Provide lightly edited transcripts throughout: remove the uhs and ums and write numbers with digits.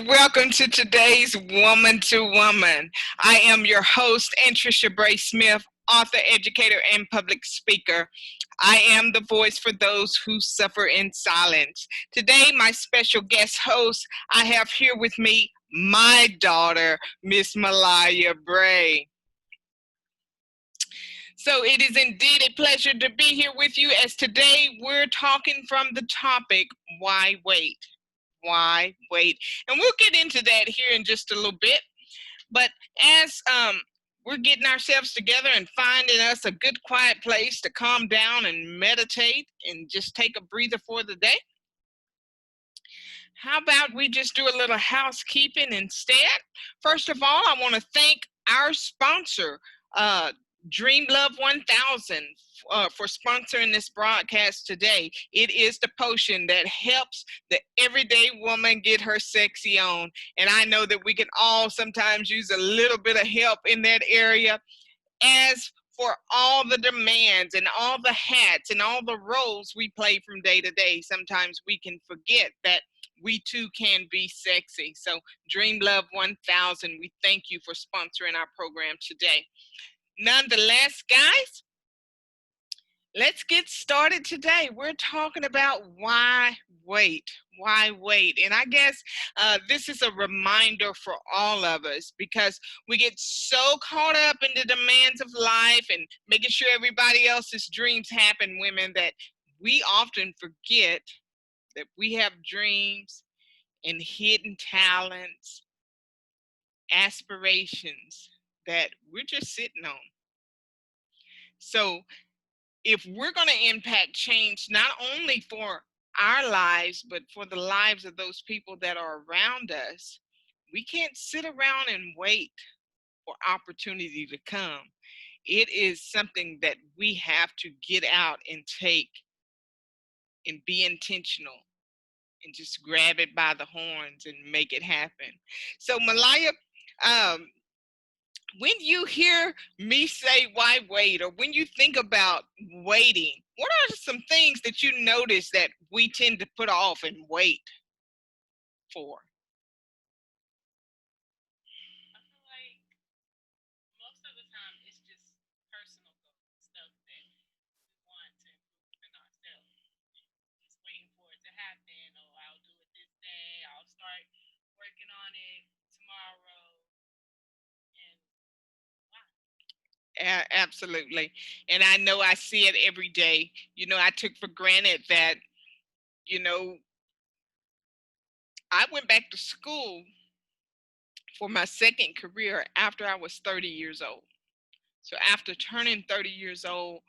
and welcome to today's Woman to Woman. I am your host, Anntricia Bray Smith, author, educator, and public speaker. I am the voice for those who suffer in silence. Today, my special guest host, I have here with me my daughter, Miss Malaya Bray. So it is indeed a pleasure to be here with you as today we're talking from the topic, why wait? Why wait? And we'll get into that here in just a little bit. But as we're getting ourselves together and finding us a good quiet place to calm down and meditate and just take a breather for the day, how about we just do a little housekeeping instead? First of all, I want to thank our sponsor, Dream Love 1000, for sponsoring this broadcast today. It is the potion that helps the everyday woman get her sexy on. And I know that we can all sometimes use a little bit of help in that area. As for all the demands and all the hats and all the roles we play from day to day, sometimes we can forget that we too can be sexy. So Dream Love 1000, we thank you for sponsoring our program today. Nonetheless, guys, let's get started today. We're talking about why wait? Why wait? And I guess this is a reminder for all of us because we get so caught up in the demands of life and making sure everybody else's dreams happen, women, that we often forget that we have dreams and hidden talents, aspirations that we're just sitting on. So if we're going to impact change, not only for our lives, but for the lives of those people that are around us, we can't sit around and wait for opportunity to come. It is something that we have to get out and take and be intentional and just grab it by the horns and make it happen. So Malaya, when you hear me say why wait, or when you think about waiting, what are some things that you notice that we tend to put off and wait for? I feel like most of the time it's just personal goals, stuff that we want to improve in ourselves. Just waiting for it to happen. Oh, I'll do it this day. I'll start working on it tomorrow. And why? Absolutely. And I know I see it every day. I took for granted that, you know, I went back to school for my second career after I was 30 years old. So after turning 30 years old,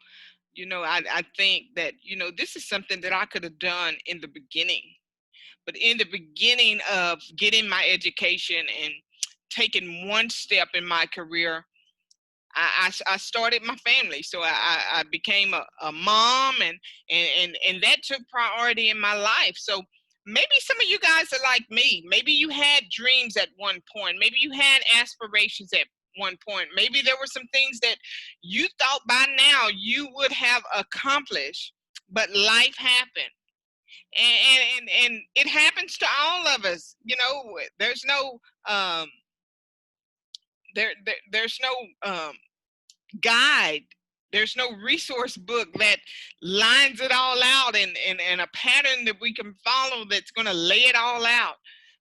I think that, this is something that I could have done in the beginning. But in the beginning of getting my education and taking one step in my career, I started my family. So I became a mom, and that took priority in my life. So maybe some of you guys are like me. Maybe you had dreams at one point. Maybe you had aspirations at one point. Maybe there were some things that you thought by now you would have accomplished, but life happened. And it happens to all of us. There's no there's no guide. There's no resource book that lines it all out in a pattern that we can follow that's going to lay it all out.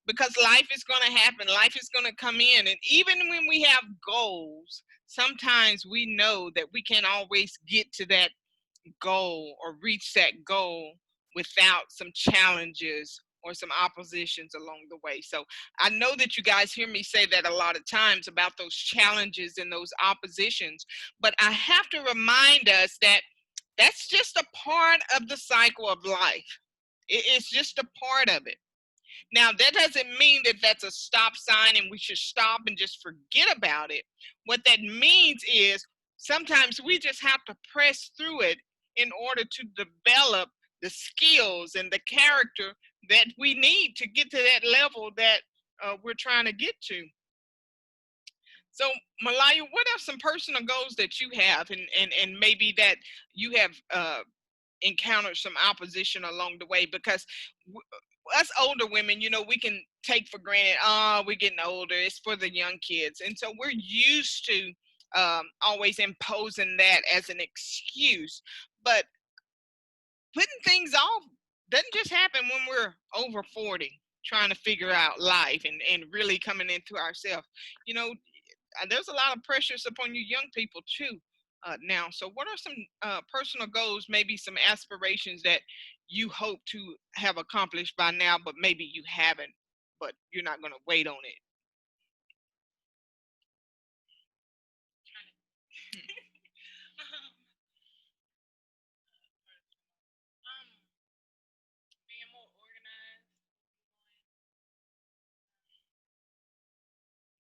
Because life is going to happen. Life is going to come in. And even when we have goals, sometimes we know that we can't always get to that goal or reach that goal without some challenges or some oppositions along the way. So I know that you guys hear me say that a lot of times about those challenges and those oppositions, but I have to remind us that that's just a part of the cycle of life. It's just a part of it. Now, that doesn't mean that that's a stop sign and we should stop and just forget about it. What that means is sometimes we just have to press through it in order to develop the skills and the character that we need to get to that level that we're trying to get to. So, Malaya, what are some personal goals that you have, and maybe that you have encountered some opposition along the way, because us older women, we can take for granted, oh, we're getting older, it's for the young kids. And so we're used to always imposing that as an excuse. But putting things off doesn't just happen when we're over 40, trying to figure out life and really coming into ourselves. You know, there's a lot of pressures upon you young people too now. So what are some personal goals, maybe some aspirations that you hope to have accomplished by now, but maybe you haven't, but you're not going to wait on it? Being more organized,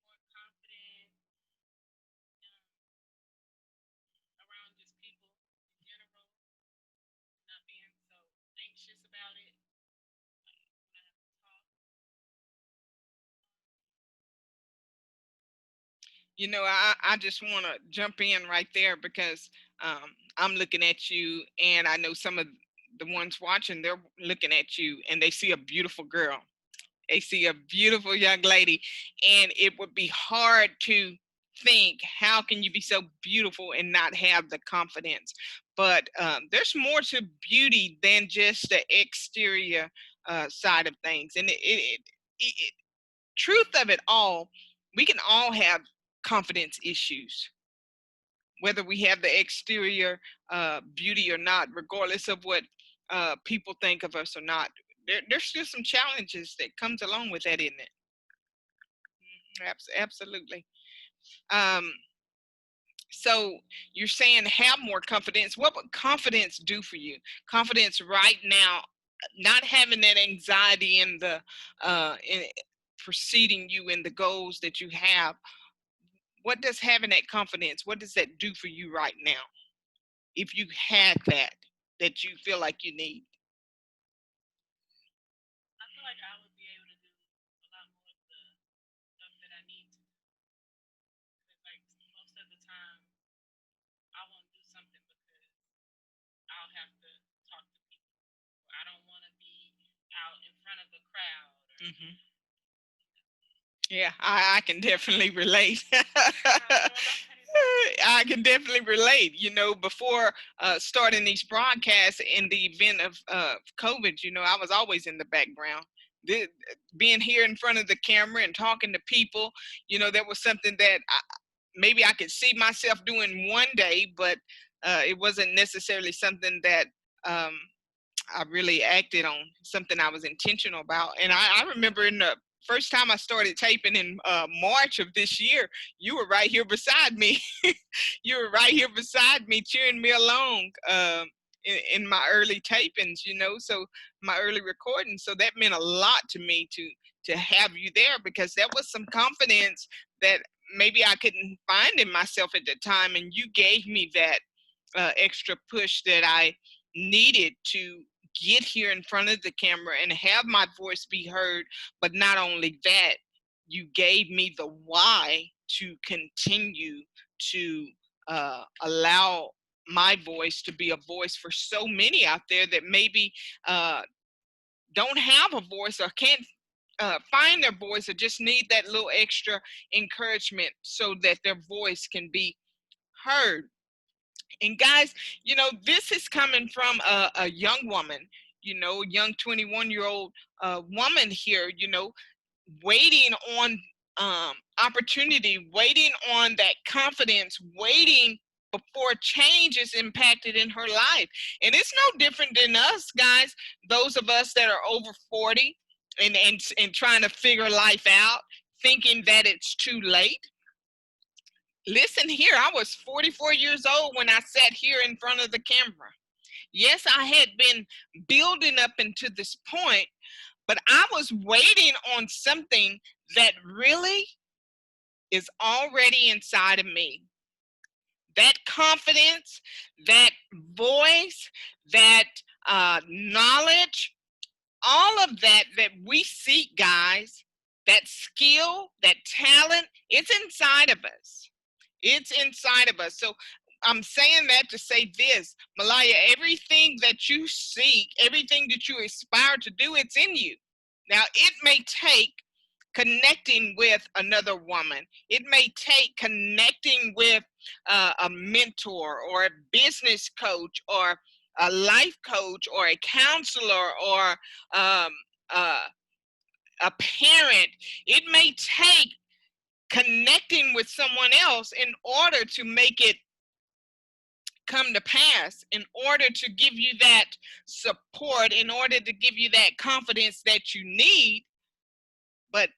more confident around just people in general, not being so anxious about it. Like when I have to talk. I just want to jump in right there, because I'm looking at you, and I know some of the ones watching, they're looking at you and they see a beautiful girl. They see a beautiful young lady, and it would be hard to think, how can you be so beautiful and not have the confidence? But there's more to beauty than just the exterior side of things. And truth of it all, we can all have confidence issues, whether we have the exterior beauty or not, regardless of what people think of us or not. There's still some challenges that comes along with that, isn't it? Absolutely. Um, so you're saying have more confidence. What would confidence do for you? Confidence right now, not having that anxiety in the in preceding you in the goals that you have. What does having that confidence, what does that do for you right now? If you had that you feel like you need. I feel like I would be able to do a lot more of the stuff that I need to do. Because like most of the time, I won't do something because I'll have to talk to people. Or I don't want to be out in front of a crowd. Or, Hmm. Yeah, I can definitely relate. I can definitely relate. Before starting these broadcasts in the event of COVID, I was always in the background. The, Being here in front of the camera and talking to people, that was something that maybe I could see myself doing one day, but it wasn't necessarily something that I really acted on, something I was intentional about. And I remember in the first time I started taping in March of this year, you were right here beside me. You were right here beside me, cheering me along in my early tapings, so my early recordings. So that meant a lot to me to have you there, because that was some confidence that maybe I couldn't find in myself at the time. And you gave me that extra push that I needed to get here in front of the camera and have my voice be heard. But not only that, you gave me the why to continue to allow my voice to be a voice for so many out there that maybe don't have a voice or can't find their voice, or just need that little extra encouragement so that their voice can be heard. And guys, this is coming from a young woman, young 21-year-old woman here, waiting on opportunity, waiting on that confidence, waiting before change is impacted in her life. And it's no different than us, guys, those of us that are over 40 and trying to figure life out, thinking that it's too late. Listen here, I was 44 years old when I sat here in front of the camera. Yes, I had been building up into this point, but I was waiting on something that really is already inside of me. That confidence, that voice, that knowledge, all of that we seek, guys, that skill, that talent, it's inside of us. It's inside of us. So I'm saying that to say this, Malaya, everything that you seek, everything that you aspire to do, it's in you. Now, it may take connecting with another woman. It may take connecting with a mentor or a business coach or a life coach or a counselor or um, uh, a parent. It may take connecting with someone else in order to make it come to pass, in order to give you that support, in order to give you that confidence that you need. But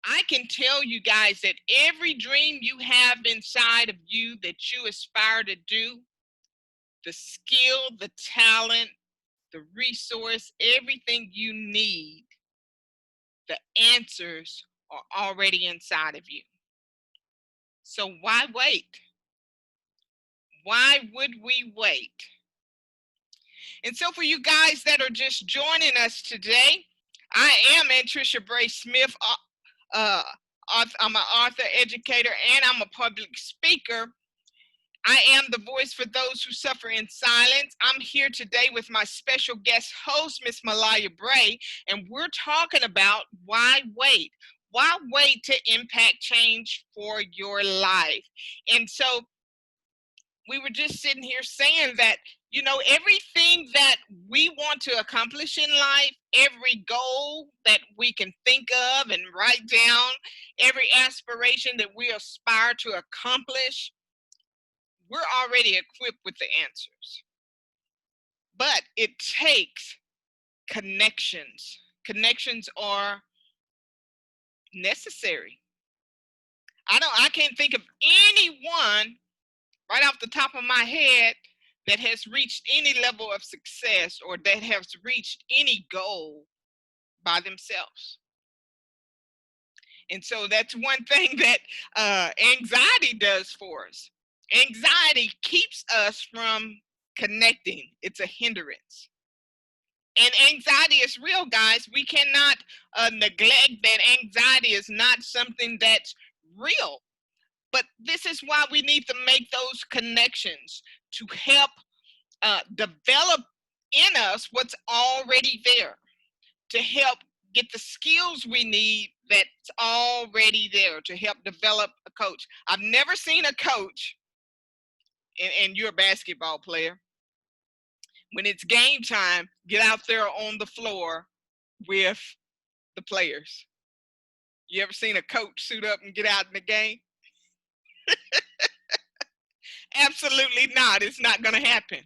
I can tell you guys that every dream you have inside of you that you aspire to do, the skill, the talent, the resource, everything you need, the answers are already inside of you. So why wait? Why would we wait? And so for you guys that are just joining us today, I am Anntricia Bray Smith. I'm an author, educator, and I'm a public speaker. I am the voice for those who suffer in silence. I'm here today with my special guest host, Miss Malaya Bray, and we're talking about why wait? Why wait to impact change for your life? And so we were just sitting here saying that, you know, everything that we want to accomplish in life, every goal that we can think of and write down, every aspiration that we aspire to accomplish, we're already equipped with the answers. But it takes connections. Connections are necessary. I can't think of anyone right off the top of my head that has reached any level of success or that has reached any goal by themselves. And so that's one thing that anxiety does for us. Anxiety keeps us from connecting. It's a hindrance. And anxiety is real, guys. We cannot neglect that anxiety is not something that's real. But this is why we need to make those connections to help develop in us what's already there, to help get the skills we need that's already there, to help develop a coach. I've never seen a coach, and you're a basketball player, when it's game time, get out there on the floor with the players. You ever seen a coach suit up and get out in the game? Absolutely not. It's not going to happen.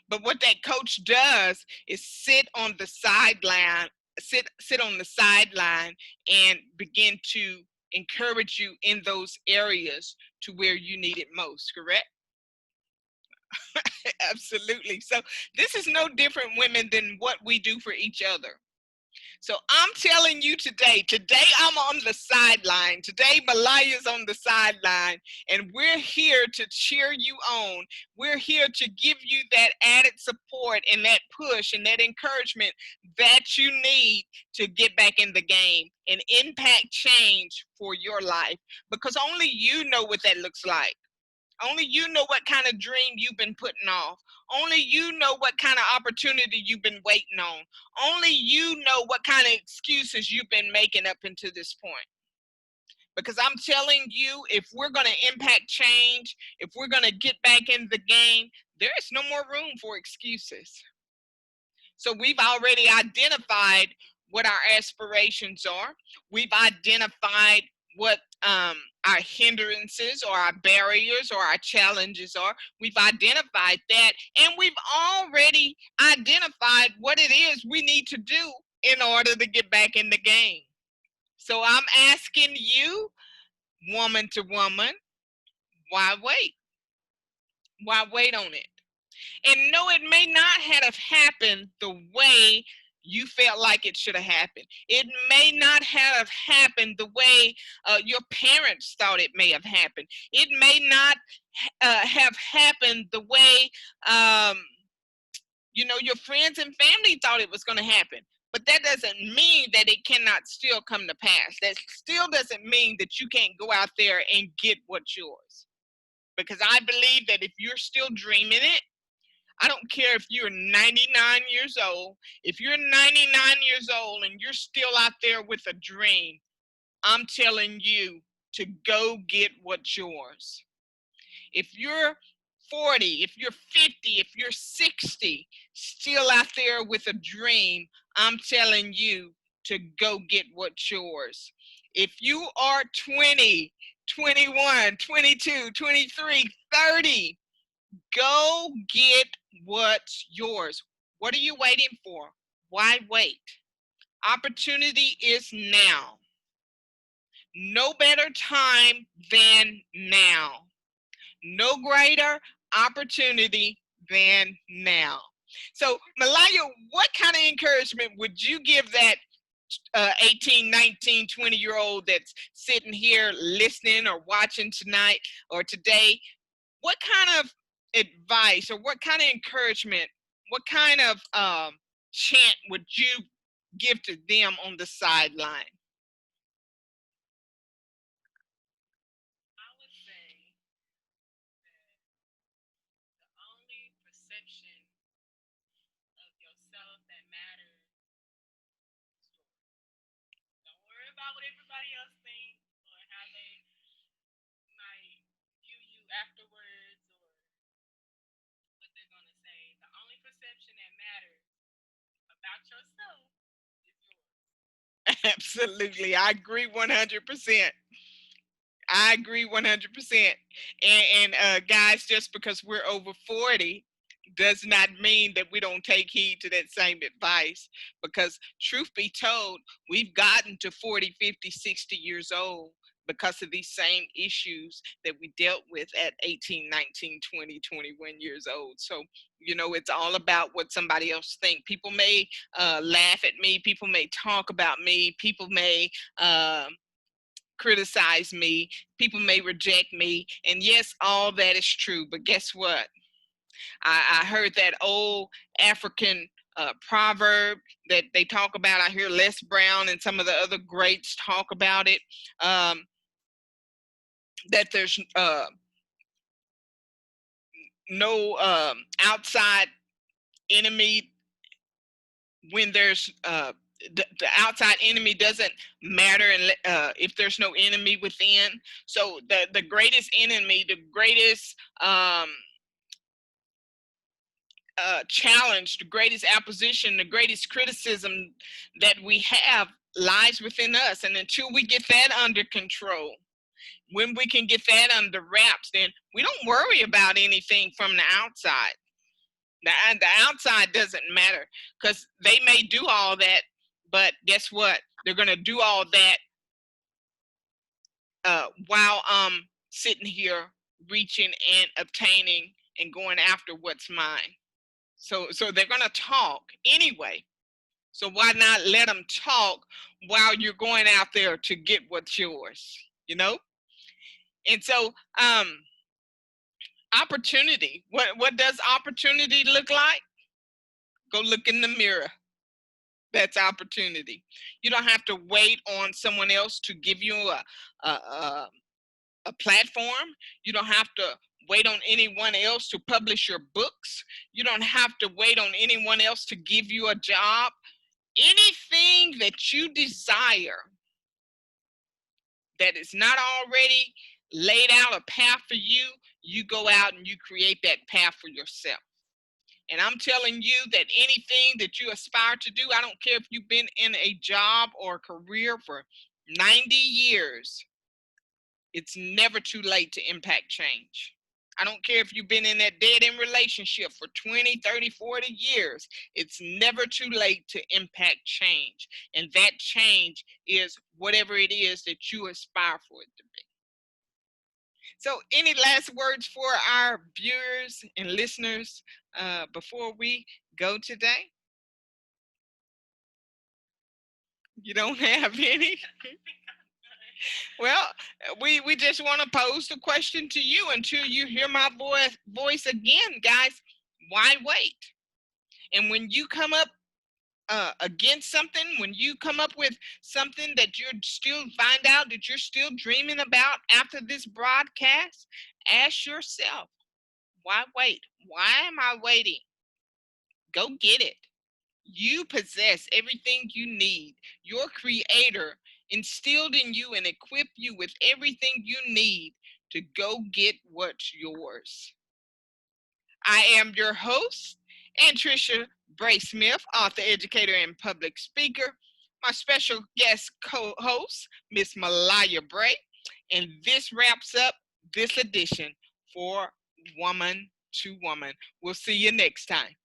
But what that coach does is sit on the sideline, sit on the sideline and begin to encourage you in those areas to where you need it most, correct? Absolutely. So this is no different, women, than what we do for each other. So I'm telling you today I'm on the sideline. Today Malaya's on the sideline, and we're here to cheer you on. We're here to give you that added support and that push and that encouragement that you need to get back in the game and impact change for your life, because only you know what that looks like. Only you know what kind of dream you've been putting off. Only you know what kind of opportunity you've been waiting on. Only you know what kind of excuses you've been making up until this point. Because I'm telling you, if we're going to impact change, if we're going to get back in the game, there is no more room for excuses. So we've already identified what our aspirations are. We've identified what our hindrances or our barriers or our challenges are. We've identified that, and we've already identified what it is we need to do in order to get back in the game. So I'm asking you, woman to woman, why wait? Why wait on it? And no, it may not have happened the way you felt like it should have happened. It may not have happened the way your parents thought it may have happened. It may not have happened the way, your friends and family thought it was going to happen. But that doesn't mean that it cannot still come to pass. That still doesn't mean that you can't go out there and get what's yours. because I believe that if you're still dreaming it, I don't care if you're 99 years old. If you're 99 years old and you're still out there with a dream, I'm telling you to go get what's yours. If you're 40, if you're 50, if you're 60, still out there with a dream, I'm telling you to go get what's yours. If you are 20, 21, 22, 23, 30, go get what's yours. What are you waiting for? Why wait? Opportunity is now. No better time than now. No greater opportunity than now. So, Malaya, what kind of encouragement would you give that 18, 19, 20-year old that's sitting here listening or watching tonight or today? What kind of advice or what kind of encouragement, what kind of chant would you give to them on the sideline? I would say that the only perception of yourself that matters is yours. Don't worry about what everybody else thinks or how they might view you afterwards or what they're going to say. The only perception that matters about yourself is yours. Absolutely. I agree 100%. I agree 100%. And guys, just because we're over 40 does not mean that we don't take heed to that same advice. Because truth be told, we've gotten to 40, 50, 60 years old because of these same issues that we dealt with at 18, 19, 20, 21 years old. So, it's all about what somebody else think. People may laugh at me. People may talk about me. People may criticize me, people may reject me, and yes, all that is true. But guess what? I heard that old African proverb that they talk about. I hear Les Brown and some of the other greats talk about it. That there's no outside enemy when there's the outside enemy doesn't matter and if there's no enemy within. So the greatest enemy, the greatest challenge, the greatest opposition, the greatest criticism that we have lies within us. And until we get that under control, when we can get that under wraps, then we don't worry about anything from the outside. The outside doesn't matter because they may do all that, but guess what? They're going to do all that while I'm sitting here reaching and obtaining and going after what's mine. So they're going to talk anyway. So why not let them talk while you're going out there to get what's yours, you know? And so opportunity, what does opportunity look like? Go look in the mirror. That's opportunity. You don't have to wait on someone else to give you a platform. You don't have to wait on anyone else to publish your books. You don't have to wait on anyone else to give you a job. Anything that you desire that is not already laid out a path for you, you go out and you create that path for yourself. And I'm telling you that anything that you aspire to do, I don't care if you've been in a job or a career for 90 years, it's never too late to impact change. I don't care if you've been in that dead end relationship for 20, 30, 40 years. It's never too late to impact change. And that change is whatever it is that you aspire for it to be. So, any last words for our viewers and listeners before we go today? You don't have any? Well, we just want to pose the question to you until you hear my voice again, guys. Why wait? And when you come up against something, when you come up with something that you're still find out that you're still dreaming about after this broadcast, Ask yourself, why wait? Why am I waiting? Go get it. You possess everything you need. Your creator instilled in you and equipped you with everything you need to go get what's yours. I am your host, Anntricia Bray Smith, author, educator, and public speaker. My special guest co-host, Miss Malaya Bray. And this wraps up this edition for Woman to Woman. We'll see you next time.